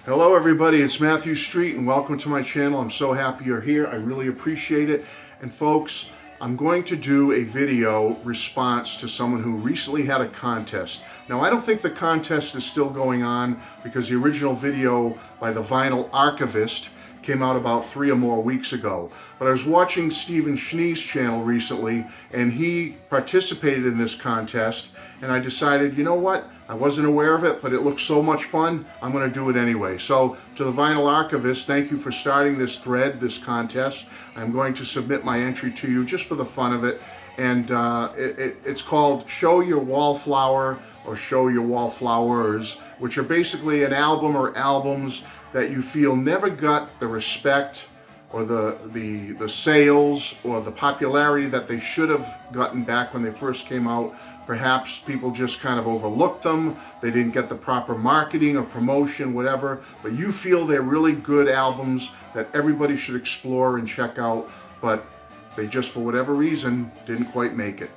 Hello everybody, it's Matthew Street and welcome to my channel. I'm so happy you're here. I really appreciate it. And folks, I'm going to do a video response to someone who recently had a contest. Now I don't think the contest is still going on because the original video by the vinyl Archivist came out about 3 or more weeks ago. But I was watching Stephen Schnee's channel recently and he participated in this contest and I decided, you know what? I wasn't aware of it, but it looks so much fun, I'm going to do it anyway. So, to the Vinyl Archivist, thank you for starting this thread, this contest. I'm going to submit my entry to you just for the fun of it. And it's called Show Your Wallflower or Show Your Wallflowers, which are basically an album or albums that you feel never got the respect or the sales or the popularity that they should have gotten back when they first came out. Perhaps people just kind of overlooked them. They didn't get the proper marketing or promotion, whatever. But you feel they're really good albums that everybody should explore and check out, but they just, for whatever reason, didn't quite make it.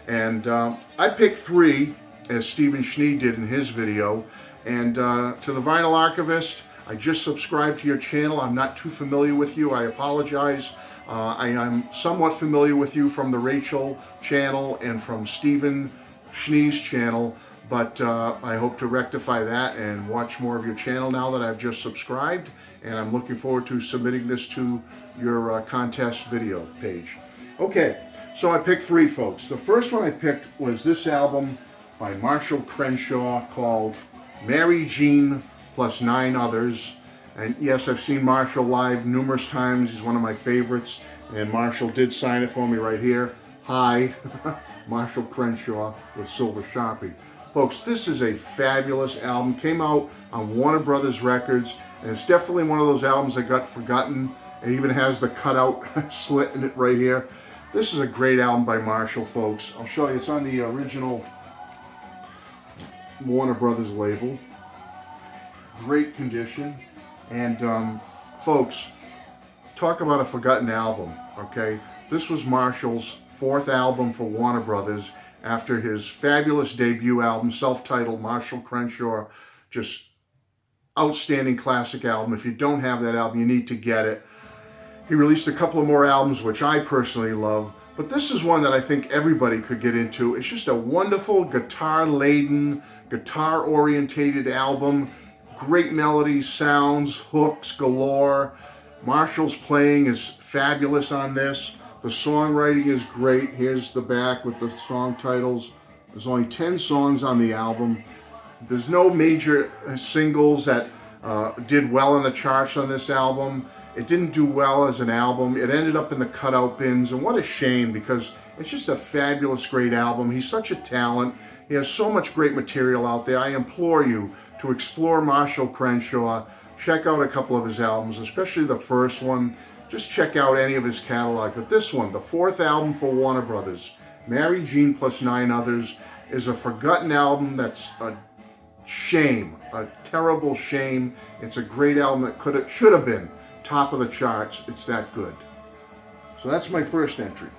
And I picked 3, as Stephen Schnee did in his video. And to the Vinyl Archivist, I just subscribed to your channel. I'm not too familiar with you. I apologize. I'm somewhat familiar with you from the Rachel channel and from Stephen Schnee's channel, but I hope to rectify that and watch more of your channel now that I've just subscribed, and I'm looking forward to submitting this to your contest video page. Okay, so I picked 3, folks. The first one I picked was this album by Marshall Crenshaw called Mary Jean plus 9 Others. And yes, I've seen Marshall live numerous times. He's one of my favorites. And Marshall did sign it for me right here. Hi, Marshall Crenshaw with Silver Sharpie. Folks, this is a fabulous album. Came out on Warner Brothers Records. And it's definitely one of those albums that got forgotten. It even has the cutout slit in it right here. This is a great album by Marshall, folks. I'll show you. It's on the original Warner Brothers label. Great condition. And folks, talk about a forgotten album, okay? This was Marshall's 4th album for Warner Brothers after his fabulous debut album, self-titled Marshall Crenshaw. Just outstanding classic album. If you don't have that album, you need to get it. He released a couple of more albums, which I personally love, but this is one that I think everybody could get into. It's just a wonderful guitar-laden, guitar-orientated album. Great melodies, sounds, hooks galore. Marshall's playing is fabulous on this. The songwriting is great. Here's the back with the song titles. There's only 10 songs on the album. There's no major singles that did well in the charts on this album. It didn't do well as an album. It ended up in the cutout bins, and what a shame, because it's just a fabulous, great album. He's such a talent. He has so much great material out there. I implore you to explore Marshall Crenshaw. Check out a couple of his albums, especially the first one. Just check out any of his catalog. But this one, the 4th album for Warner Brothers, Mary Jean plus 9 Others, is a forgotten album that's a shame, a terrible shame. It's a great album that should have been top of the charts. It's that good. So that's my first entry.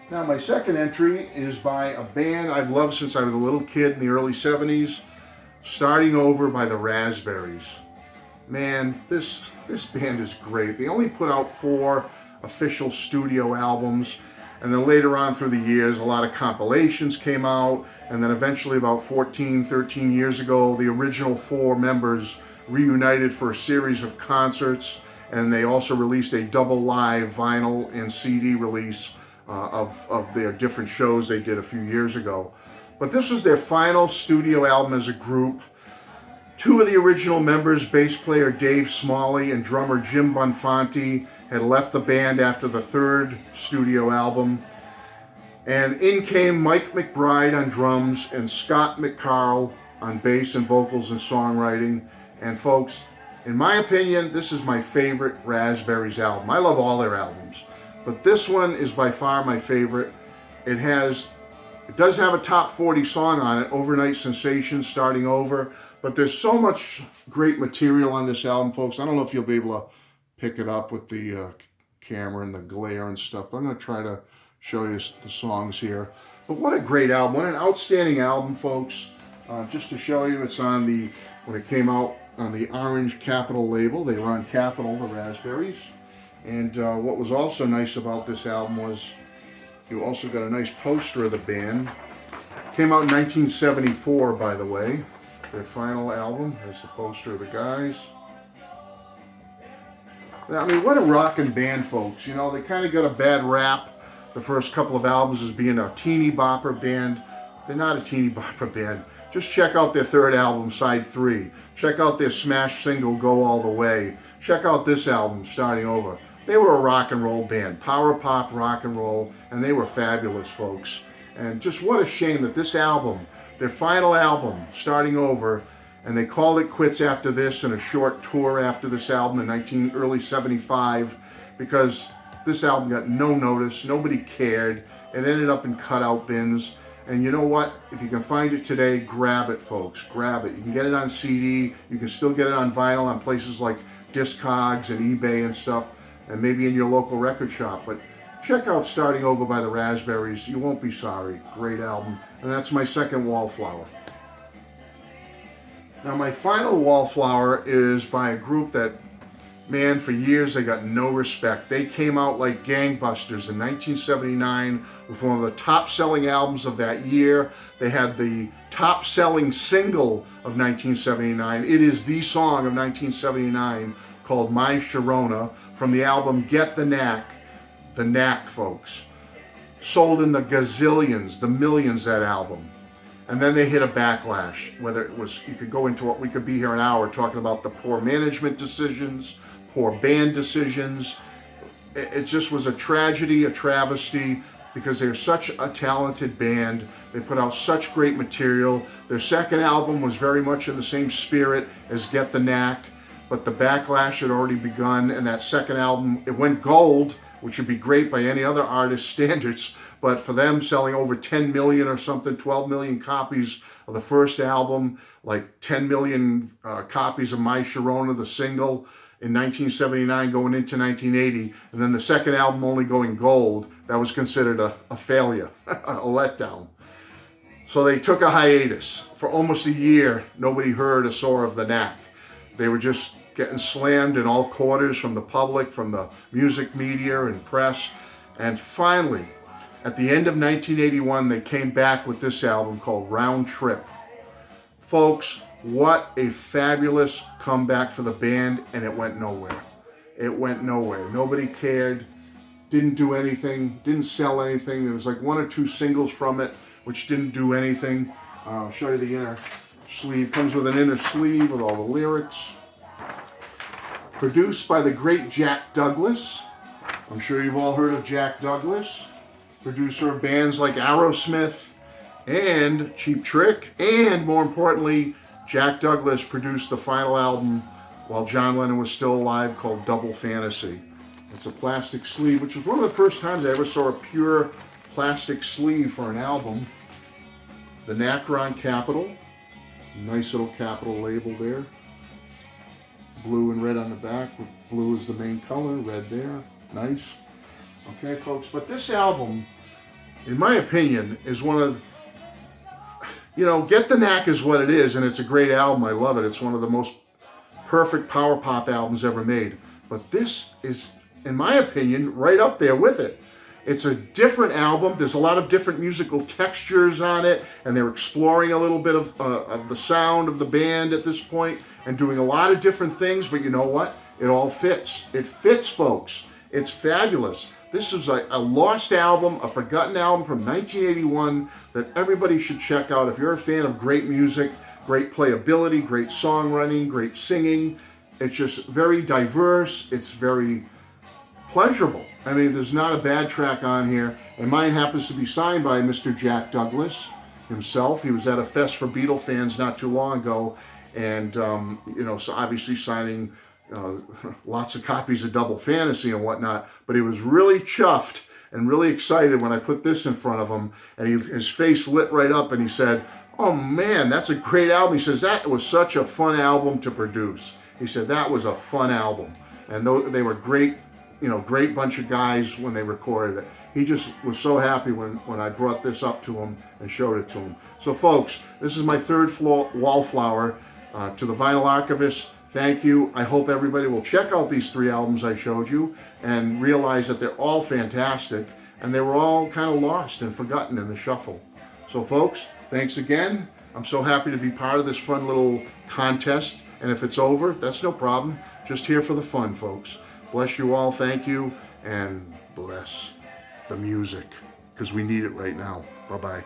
Now my second entry is by a band I've loved since I was a little kid in the early 70s, Starting Over by the Raspberries. Man, this band is great. They only put out 4 official studio albums, and then later on through the years a lot of compilations came out, and then eventually about 13 years ago the original 4 members reunited for a series of concerts, and they also released a double live vinyl and CD release of their different shows they did a few years ago. But this was their final studio album as a group. 2 of the original members, bass player Dave Smalley and drummer Jim Bonfanti, had left the band after the 3rd studio album. And in came Mike McBride on drums and Scott McCarl on bass and vocals and songwriting. And folks, in my opinion, this is my favorite Raspberries album. I love all their albums, but this one is by far my favorite. It does have a top 40 song on it, Overnight Sensation, Starting Over, but there's so much great material on this album, folks. I don't know if you'll be able to pick it up with the camera and the glare and stuff, but I'm going to try to show you the songs here. But what a great album. What an outstanding album, folks. Just to show you, it's on the, when it came out on the orange Capitol label. They were on Capitol, the Raspberries. And what was also nice about this album was you also got a nice poster of the band. Came out in 1974, by the way. Their final album. There's the poster of the guys. I mean, what a rockin' band, folks. You know, they kind of got a bad rap the first couple of albums as being a teeny bopper band. They're not a teeny bopper band. Just check out their third album, Side 3. Check out their smash single, Go All the Way. Check out this album, Starting Over. They were a rock and roll band, power pop, rock and roll, and they were fabulous, folks. And just what a shame that this album, their final album, Starting Over, and they called it quits after this and a short tour after this album in early 75, because this album got no notice, nobody cared. It ended up in cutout bins. And you know what? If you can find it today, grab it, folks. Grab it. You can get it on CD. You can still get it on vinyl on places like Discogs and eBay and stuff, and maybe in your local record shop. But check out Starting Over by the Raspberries. You won't be sorry. Great album. And that's my second Wallflower. Now my final Wallflower is by a group that, man, for years they got no respect. They came out like gangbusters in 1979 with one of the top-selling albums of that year. They had the top-selling single of 1979. It is the song of 1979 called My Sharona from the album Get the Knack. The Knack, folks. Sold in the gazillions, the millions, that album. And then they hit a backlash, whether it was, you could go into what, we could be here an hour talking about the poor management decisions, poor band decisions. It just was a tragedy, a travesty, because they're such a talented band. They put out such great material. Their second album was very much in the same spirit as Get the Knack, but the backlash had already begun, and that second album, it went gold, which would be great by any other artist's standards, but for them selling over 10 million or something, 12 million copies of the first album, like 10 million copies of My Sharona, the single, in 1979 going into 1980, and then the second album only going gold, that was considered a failure, a letdown. So they took a hiatus. For almost a year, nobody heard or saw of the Knack. They were just getting slammed in all quarters from the public, from the music media and press. And finally, at the end of 1981, they came back with this album called Round Trip. Folks, what a fabulous comeback for the band, and it went nowhere. It went nowhere. Nobody cared, didn't do anything, didn't sell anything. There was like one or two singles from it, which didn't do anything. I'll show you the inner sleeve. Comes with an inner sleeve with all the lyrics. Produced by the great Jack Douglas. I'm sure you've all heard of Jack Douglas. Producer of bands like Aerosmith and Cheap Trick. And more importantly, Jack Douglas produced the final album while John Lennon was still alive, called Double Fantasy. It's a plastic sleeve, which was one of the first times I ever saw a pure plastic sleeve for an album. The Knack on Capitol. Nice little Capitol label there. Blue and red on the back. Blue is the main color, red there. Nice. Okay, folks, but this album, in my opinion, is one of, you know, Get the Knack is what it is, and it's a great album. I love it. It's one of the most perfect power pop albums ever made. But this is, in my opinion, right up there with it. It's a different album. There's a lot of different musical textures on it, and they're exploring a little bit of the sound of the band at this point and doing a lot of different things, but you know what? It all fits. It fits, folks. It's fabulous. This is a lost album, a forgotten album from 1981 that everybody should check out. If you're a fan of great music, great playability, great songwriting, great singing, it's just very diverse. It's very pleasurable. I mean, there's not a bad track on here. And mine happens to be signed by Mr. Jack Douglas himself. He was at a fest for Beatle fans not too long ago. And, you know, so obviously signing lots of copies of Double Fantasy and whatnot, but he was really chuffed and really excited when I put this in front of him, and his face lit right up, and he said, "Oh man, that's a great album." He says, "That was such a fun album to produce." He said, "That was a fun album." And they were great, great bunch of guys when they recorded it. He just was so happy when I brought this up to him and showed it to him. So folks, this is my third Wallflower to the Vinyl Archivist. Thank you. I hope everybody will check out these 3 albums I showed you and realize that they're all fantastic and they were all kind of lost and forgotten in the shuffle. So folks, thanks again. I'm so happy to be part of this fun little contest. And if it's over, that's no problem. Just here for the fun, folks. Bless you all. Thank you. And bless the music, because we need it right now. Bye-bye.